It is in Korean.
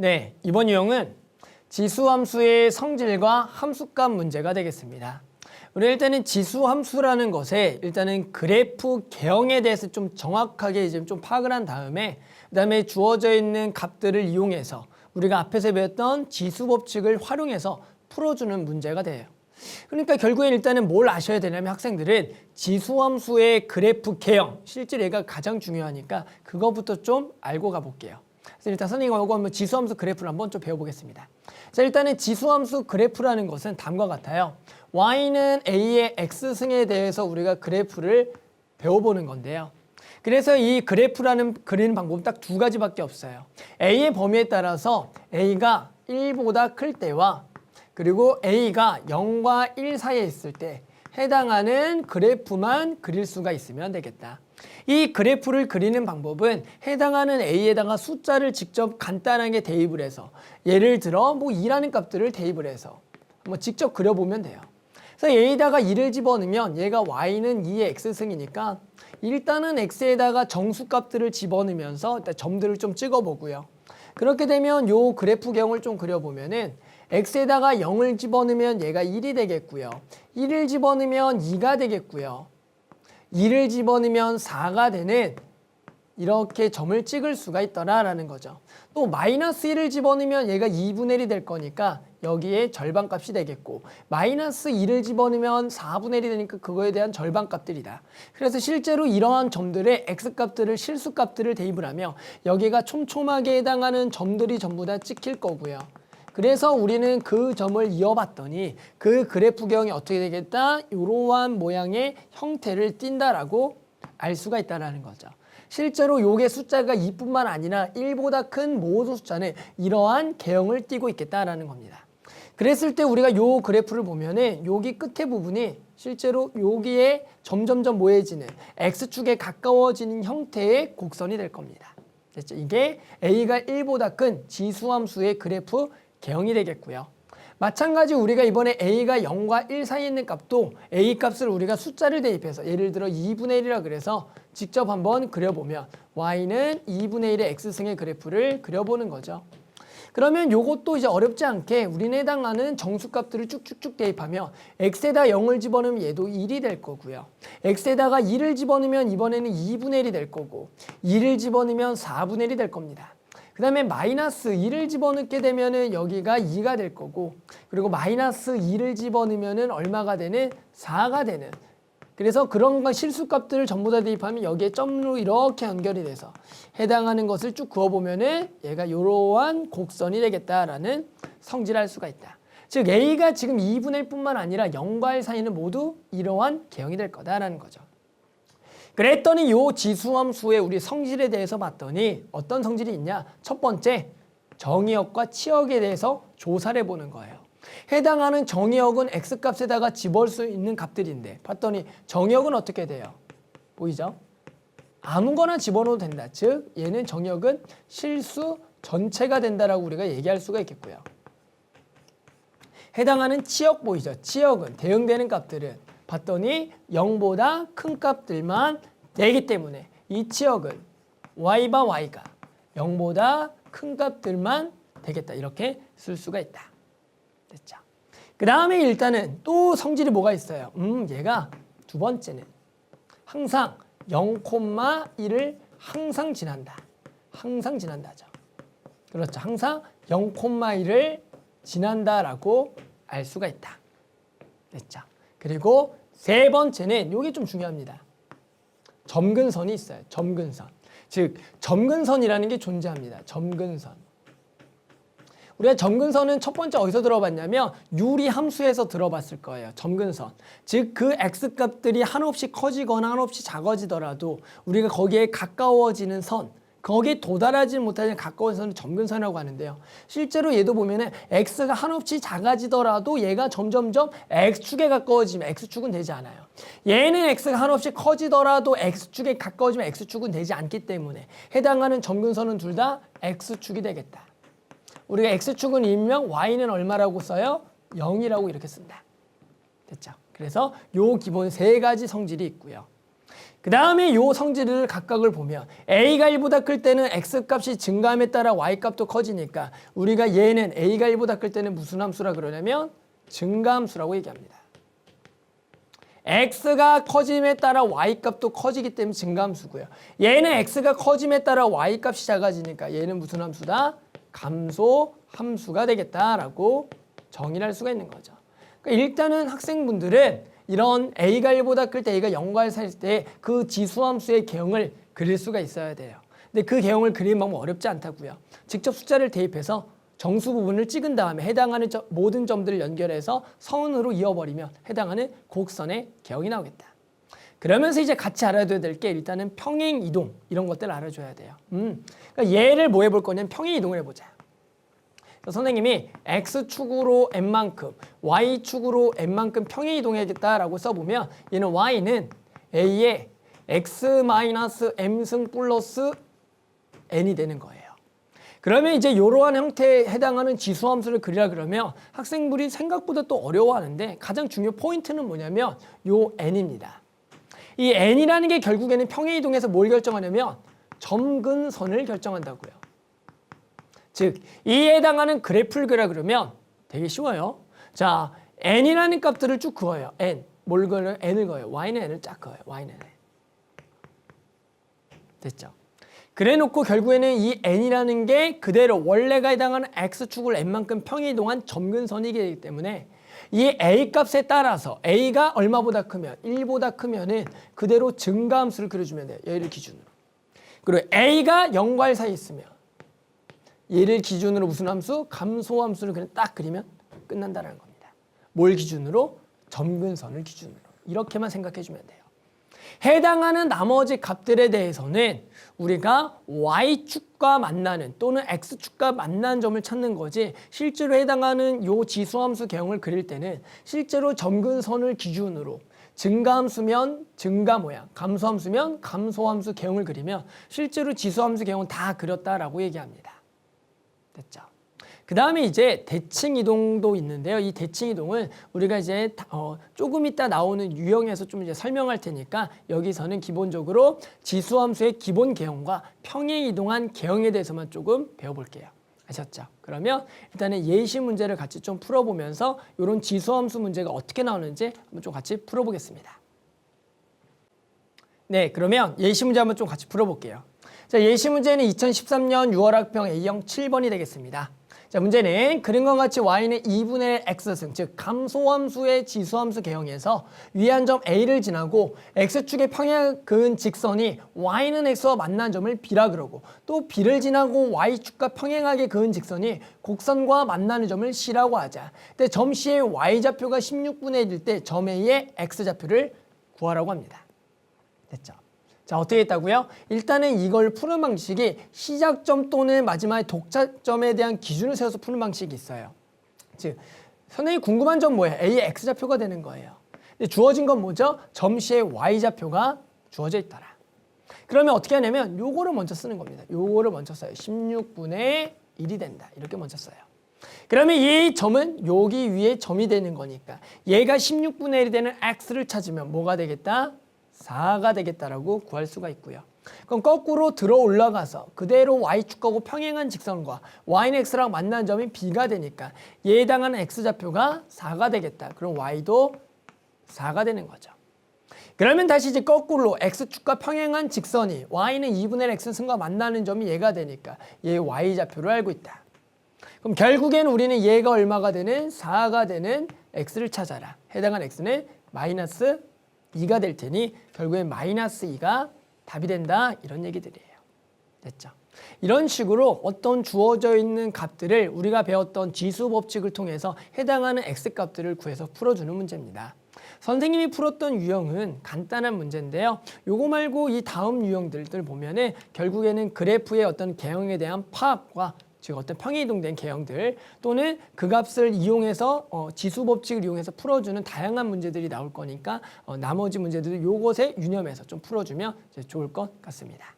네, 이번 유형은 지수함수의 성질과 함수값 문제가 되겠습니다. 우리 일단은 지수함수라는 것에 일단은 그래프 개형에 대해서 좀 정확하게 이제 좀 파악을 한 다음에 그다음에 주어져 있는 값들을 이용해서 우리가 앞에서 배웠던 지수 법칙을 활용해서 풀어주는 문제가 돼요. 그러니까 결국엔 일단은 뭘 아셔야 되냐면 학생들은 지수함수의 그래프 개형, 실제로 얘가 가장 중요하니까 그거부터 좀 알고 가볼게요. 그래서 일단 선생님하고 한번 지수함수 그래프를 한번 좀 배워보겠습니다. 자, 일단은 지수함수 그래프라는 것은 다음과 같아요. y는 a의 x승에 대해서 우리가 그래프를 배워보는 건데요. 그래서 이 그래프라는 그리는 방법은 딱 두 가지밖에 없어요. a의 범위에 따라서 a가 1보다 클 때와 그리고 a가 0과 1 사이에 있을 때 해당하는 그래프만 그릴 수가 있으면 되겠다. 이 그래프를 그리는 방법은 해당하는 a에다가 숫자를 직접 간단하게 대입을 해서 예를 들어 뭐 2라는 값들을 대입을 해서 뭐 직접 그려보면 돼요. 그래서 a에다가 2를 집어넣으면 얘가 y는 2의 x승이니까 일단은 x에다가 정수값들을 집어넣으면서 일단 점들을 좀 찍어보고요. 그렇게 되면 요 그래프 경을 좀 그려보면은 x에다가 0을 집어넣으면 얘가 1이 되겠고요. 1을 집어넣으면 2가 되겠고요. 2를 집어넣으면 4가 되는 이렇게 점을 찍을 수가 있더라라는 거죠. 또 마이너스 1을 집어넣으면 얘가 2분의 1이 될 거니까 여기에 절반값이 되겠고 마이너스 2를 집어넣으면 4분의 1이 되니까 그거에 대한 절반값들이다. 그래서 실제로 이러한 점들의 x값들을 실수값들을 대입을 하며 여기가 촘촘하게 해당하는 점들이 전부 다 찍힐 거고요. 그래서 우리는 그 점을 이어봤더니 그 그래프경이 어떻게 되겠다? 이러한 모양의 형태를 띈다라고 알 수가 있다는 거죠. 실제로 요게 숫자가 2뿐만 아니라 1보다 큰 모든 숫자는 이러한 개형을 띠고 있겠다라는 겁니다. 그랬을 때 우리가 요 그래프를 보면은 여기 끝에 부분이 실제로 여기에 점점점 모여지는 x축에 가까워지는 형태의 곡선이 될 겁니다. 됐죠? 이게 a가 1보다 큰 지수함수의 그래프 개형이 되겠고요. 마찬가지 우리가 이번에 a가 0과 1 사이에 있는 값도 a 값을 우리가 숫자를 대입해서 예를 들어 2분의 1이라 그래서 직접 한번 그려보면 y는 2분의 1의 x승의 그래프를 그려보는 거죠. 그러면 요것도 이제 어렵지 않게 우리는 해당하는 정수값들을 쭉쭉쭉 대입하면 x에다 0을 집어넣으면 얘도 1이 될 거고요. x에다가 2를 집어넣으면 이번에는 2분의 1이 될 거고 2를 집어넣으면 4분의 1이 될 겁니다. 그 다음에 마이너스 2를 집어넣게 되면은 여기가 2가 될 거고 그리고 마이너스 2를 집어넣으면은 얼마가 되는? 4가 되는. 그래서 그런 거 실수값들을 전부 다 대입하면 여기에 점으로 이렇게 연결이 돼서 해당하는 것을 쭉 그어보면은 얘가 이러한 곡선이 되겠다라는 성질을 할 수가 있다. 즉 a가 지금 2분의 1뿐만 아니라 0과 1 사이는 모두 이러한 개형이 될 거다라는 거죠. 그랬더니 요 지수함수의 우리 성질에 대해서 봤더니 어떤 성질이 있냐? 첫 번째, 정의역과 치역에 대해서 조사를 해보는 거예요. 해당하는 정의역은 x값에다가 집어올 수 있는 값들인데 봤더니 정의역은 어떻게 돼요? 보이죠? 아무거나 집어넣어도 된다. 즉 얘는 정의역은 실수 전체가 된다라고 우리가 얘기할 수가 있겠고요. 해당하는 치역 보이죠? 치역은 대응되는 값들은 봤더니 0보다 큰 값들만 되기 때문에 이 치역은 y바 y가 0보다 큰 값들만 되겠다. 이렇게 쓸 수가 있다. 됐죠? 그 다음에 일단은 또 성질이 뭐가 있어요? 얘가 두 번째는 항상 0,1을 항상 지난다. 항상 지난다죠. 그렇죠. 항상 0,1을 지난다라고 알 수가 있다. 됐죠? 그리고 세 번째는 이게 좀 중요합니다. 점근선이 있어요. 점근선. 즉 점근선이라는 게 존재합니다. 점근선. 우리가 점근선은 첫 번째 어디서 들어봤냐면 유리함수에서 들어봤을 거예요. 점근선. 즉 그 x값들이 한없이 커지거나 한없이 작아지더라도 우리가 거기에 가까워지는 선, 거기에 도달하지 못하는 가까운 선을 점근선이라고 하는데요. 실제로 얘도 보면은 x가 한없이 작아지더라도 얘가 점점점 x축에 가까워지면 x축은 되지 않아요. 얘는 x가 한없이 커지더라도 x축에 가까워지면 x축은 되지 않기 때문에 해당하는 점근선은 둘 다 x축이 되겠다. 우리가 x축은 일명 y는 얼마라고 써요? 0이라고 이렇게 쓴다. 됐죠? 그래서 요 기본 세 가지 성질이 있고요. 그 다음에 요 성질을 각각을 보면 a가 1보다 클 때는 x값이 증가함에 따라 y값도 커지니까 우리가 얘는 a가 1보다 클 때는 무슨 함수라 그러냐면 증가함수라고 얘기합니다. x가 커짐에 따라 y값도 커지기 때문에 증가함수고요. 얘는 x가 커짐에 따라 y값이 작아지니까 얘는 무슨 함수다? 감소함수가 되겠다라고 정의를 할 수가 있는 거죠. 그러니까 일단은 학생분들은 이런 a가 1보다 클 때 a가 0과 사이일 때 그 지수함수의 개형을 그릴 수가 있어야 돼요. 근데 그 개형을 그리는 방법 어렵지 않다고요. 직접 숫자를 대입해서 정수 부분을 찍은 다음에 해당하는 모든 점들을 연결해서 선으로 이어버리면 해당하는 곡선의 개형이 나오겠다. 그러면서 이제 같이 알아둬야 될 게 일단은 평행 이동 이런 것들을 알아줘야 돼요. 그러니까 얘를 뭐 해볼 거냐면 평행 이동을 해보자. 선생님이 x축으로 n만큼 y축으로 n만큼 평행 이동해야겠다라고 써보면 얘는 y는 a에 x-m승 플러스 n이 되는 거예요. 그러면 이제 이러한 형태에 해당하는 지수함수를 그리라 그러면 학생들이 생각보다 또 어려워하는데 가장 중요 포인트는 뭐냐면 요 n입니다. 이 n이라는 게 결국에는 평행 이동에서 뭘 결정하냐면 점근선을 결정한다고요. 즉, 이에 해당하는 그래프를 그리라 그러면 되게 쉬워요. 자, n이라는 값들을 쭉 그어요. n. 뭘 그어요? n을 그어요. y는 n을 쫙 그어요. y는 n. 됐죠? 그래 놓고 결국에는 이 n이라는 게 그대로 원래가 해당하는 x축을 n만큼 평행 이동한 점근선이기 되기 때문에 이 a 값에 따라서 a가 얼마보다 크면 1보다 크면은 그대로 증가함수를 그려주면 돼요. 얘를 기준으로. 그리고 a가 0과 1 사이에 있으면 얘를 기준으로 무슨 함수? 감소함수를 그냥 딱 그리면 끝난다는 겁니다. 뭘 기준으로? 점근선을 기준으로. 이렇게만 생각해 주면 돼요. 해당하는 나머지 값들에 대해서는 우리가 y축과 만나는 또는 x축과 만나는 점을 찾는 거지 실제로 해당하는 요 지수함수 개형을 그릴 때는 실제로 점근선을 기준으로 증가함수면 증가 모양, 감소함수면 감소함수 개형을 그리면 실제로 지수함수 개형은 다 그렸다라고 얘기합니다. 됐죠? 그 다음에 이제 대칭 이동도 있는데요. 이 대칭 이동은 우리가 이제 조금 이따 나오는 유형에서 좀 이제 설명할 테니까 여기서는 기본적으로 지수함수의 기본 개형과 평행 이동한 개형에 대해서만 조금 배워볼게요. 아셨죠? 그러면 일단은 예시 문제를 같이 좀 풀어보면서 이런 지수함수 문제가 어떻게 나오는지 한번 좀 같이 풀어보겠습니다. 네, 그러면 예시 문제 한번 좀 같이 풀어볼게요. 자, 예시 문제는 2013년 6월 학평 A형 7번이 되겠습니다. 자, 문제는 그린 것 같이 y는 2분의 x승, 즉 감소함수의 지수함수 개형에서 위한 점 a를 지나고 x축의 평행 그은 직선이 y는 x와 만난 점을 b라 그러고 또 b를 지나고 y축과 평행하게 그은 직선이 곡선과 만나는 점을 c라고 하자. 근데 점 c의 y좌표가 16분의 1일 때 점 a의 x좌표를 구하라고 합니다. 됐죠? 자, 어떻게 했다고요? 일단은 이걸 푸는 방식이 시작점 또는 마지막에 독차점에 대한 기준을 세워서 푸는 방식이 있어요. 즉, 선생님이 궁금한 점 뭐예요? A의 X좌표가 되는 거예요. 근데 주어진 건 뭐죠? 점 C의 Y좌표가 주어져 있더라. 그러면 어떻게 하냐면 요거를 먼저 쓰는 겁니다. 요거를 먼저 써요. 16분의 1이 된다. 이렇게 먼저 써요. 그러면 이 점은 여기 위에 점이 되는 거니까 얘가 16분의 1이 되는 X를 찾으면 뭐가 되겠다? 4가 되겠다라고 구할 수가 있고요. 그럼 거꾸로 들어 올라가서 그대로 y축하고 평행한 직선과 y는 x랑 만난 점이 b가 되니까 얘에 해당하는 x좌표가 4가 되겠다. 그럼 y도 4가 되는 거죠. 그러면 다시 이제 거꾸로 x축과 평행한 직선이 y는 2분의 x승과 만나는 점이 얘가 되니까 얘 y좌표를 알고 있다. 그럼 결국에는 우리는 얘가 얼마가 되는 4가 되는 x를 찾아라. 해당한 x는 마이너스 2가 될 테니 결국엔 마이너스 2가 답이 된다 이런 얘기들이에요. 됐죠? 이런 식으로 어떤 주어져 있는 값들을 우리가 배웠던 지수 법칙을 통해서 해당하는 x값들을 구해서 풀어주는 문제입니다. 선생님이 풀었던 유형은 간단한 문제인데요. 요거 말고 이 다음 유형들을 보면은 결국에는 그래프의 어떤 개형에 대한 파악과 즉 어떤 평행이동된 개형들 또는 그 값을 이용해서 지수 법칙을 이용해서 풀어주는 다양한 문제들이 나올 거니까 나머지 문제들도 요것에 유념해서 좀 풀어주면 좋을 것 같습니다.